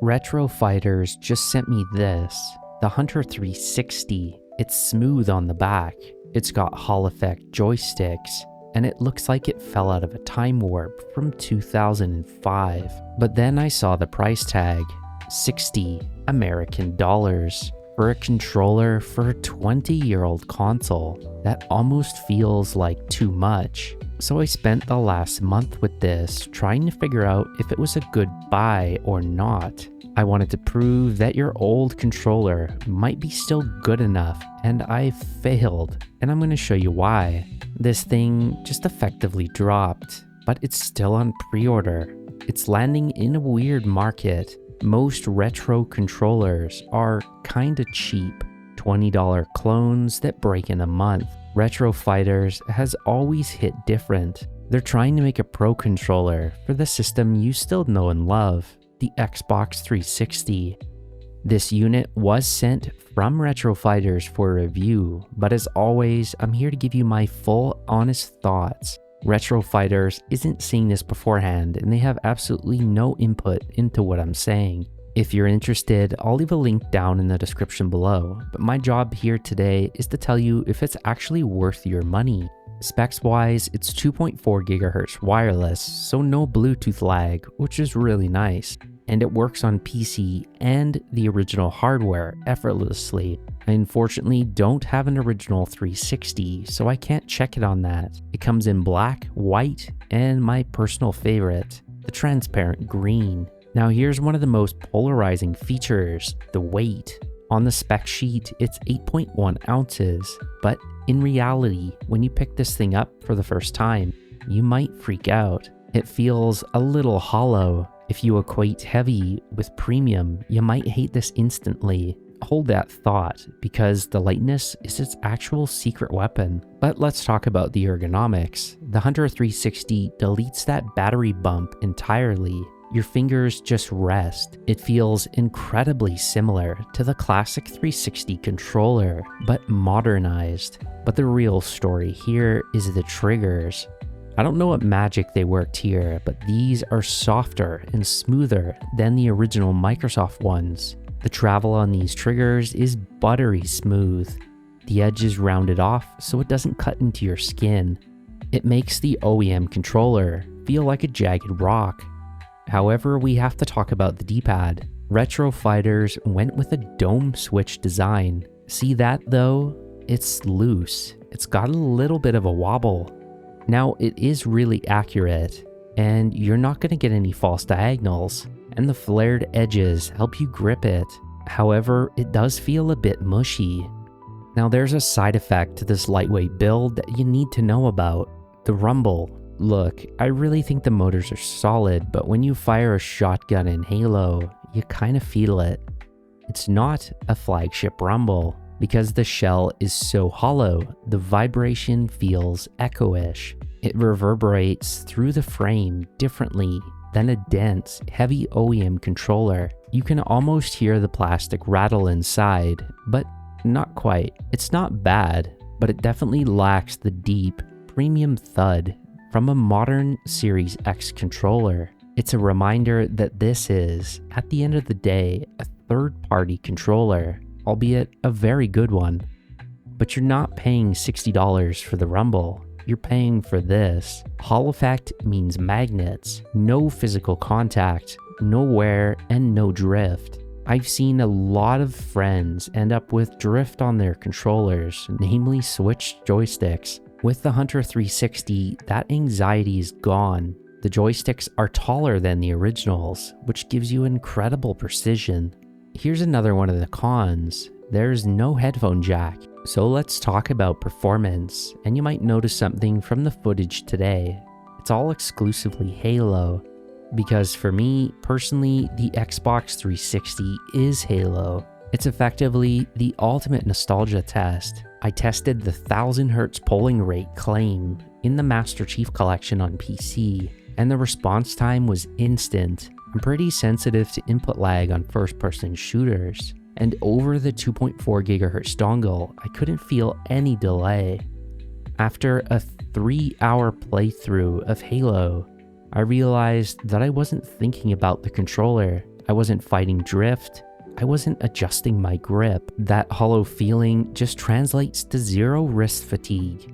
RetroFighters just sent me this, the Hunter 360. It's smooth on the back, it's got Hall effect joysticks, and it looks like it fell out of a time warp from 2005. But then I saw the price tag, $60 American dollars, for a controller for a 20-year-old console. That almost feels like too much. So I spent the last month with this trying to figure out if it was a good buy or not. I wanted to prove that your old controller might be still good enough, and I failed, and I'm going to show you why. This thing just effectively dropped, but it's still on pre-order. It's landing in a weird market. Most retro controllers are kinda cheap, $20 clones that break in a month. RetroFighters has always hit different. They're trying to make a pro controller for the system you still know and love, the Xbox 360. This unit was sent from RetroFighters for review, but as always, I'm here to give you my full honest thoughts. RetroFighters isn't seeing this beforehand, and they have absolutely no input into what I'm saying. If you're interested, I'll leave a link down in the description below, but my job here today is to tell you if it's actually worth your money. Specs wise, it's 2.4 GHz wireless, so no Bluetooth lag, which is really nice. And it works on PC and the original hardware effortlessly. I unfortunately don't have an original 360, so I can't check it on that. It comes in black, white, and my personal favorite, the transparent green. Now here's one of the most polarizing features, the weight. On the spec sheet, it's 8.1 ounces, but in reality, when you pick this thing up for the first time, you might freak out. It feels a little hollow. If you equate heavy with premium, you might hate this instantly. Hold that thought, because the lightness is its actual secret weapon. But let's talk about the ergonomics. The Hunter 360 deletes that battery bump entirely. Your fingers just rest. It feels incredibly similar to the classic 360 controller, but modernized. But the real story here is the triggers. I don't know what magic they worked here, but these are softer and smoother than the original Microsoft ones. The travel on these triggers is buttery smooth. The edge is rounded off so it doesn't cut into your skin. It makes the OEM controller feel like a jagged rock. However, we have to talk about the D-pad. RetroFighters went with a dome switch design. See that though? It's loose. It's got a little bit of a wobble. Now, it is really accurate, and you're not going to get any false diagonals, and the flared edges help you grip it. However, it does feel a bit mushy. Now, there's a side effect to this lightweight build that you need to know about, the rumble. Look, I really think the motors are solid, but when you fire a shotgun in Halo, you kind of feel it. It's not a flagship rumble. Because the shell is so hollow, the vibration feels echo-ish. It reverberates through the frame differently than a dense, heavy OEM controller. You can almost hear the plastic rattle inside, but not quite. It's not bad, but it definitely lacks the deep, premium thud from a modern Series X controller. It's a reminder that this is, at the end of the day, a third-party controller, albeit a very good one. But you're not paying $60 for the rumble, you're paying for this. Hall effect means magnets, no physical contact, no wear, and no drift. I've seen a lot of friends end up with drift on their controllers, namely switched joysticks. With the Hunter 360, that anxiety is gone. The joysticks are taller than the originals, which gives you incredible precision. Here's another one of the cons. There's no headphone jack. So let's talk about performance, and you might notice something from the footage today. It's all exclusively Halo, because for me, personally, the Xbox 360 is Halo. It's effectively the ultimate nostalgia test. I tested the 1000 Hz polling rate claim in the Master Chief Collection on PC, and the response time was instant. I'm pretty sensitive to input lag on first-person shooters, and over the 2.4 GHz dongle, I couldn't feel any delay. After a 3-hour playthrough of Halo, I realized that I wasn't thinking about the controller. I wasn't fighting drift. I wasn't adjusting my grip. That hollow feeling just translates to zero wrist fatigue.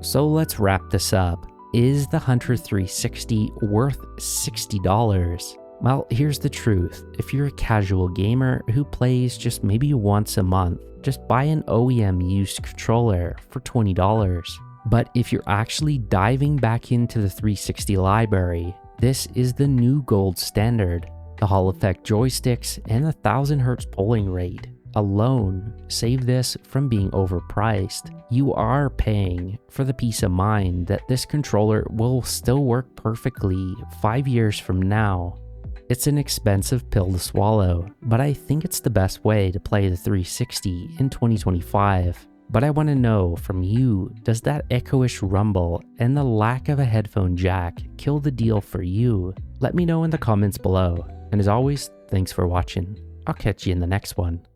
So let's wrap this up. Is the Hunter 360 worth $60? Well, here's the truth. If you're a casual gamer who plays just maybe once a month, just buy an OEM used controller for $20. But if you're actually diving back into the 360 library, this is the new gold standard. The Hall effect joysticks and the 1000Hz polling rate alone save this from being overpriced. You are paying for the peace of mind that this controller will still work perfectly 5 years from now. It's an expensive pill to swallow, but I think it's the best way to play the 360 in 2025. But I want to know from you, does that echo-ish rumble and the lack of a headphone jack kill the deal for you? Let me know in the comments below. And as always, thanks for watching. I'll catch you in the next one.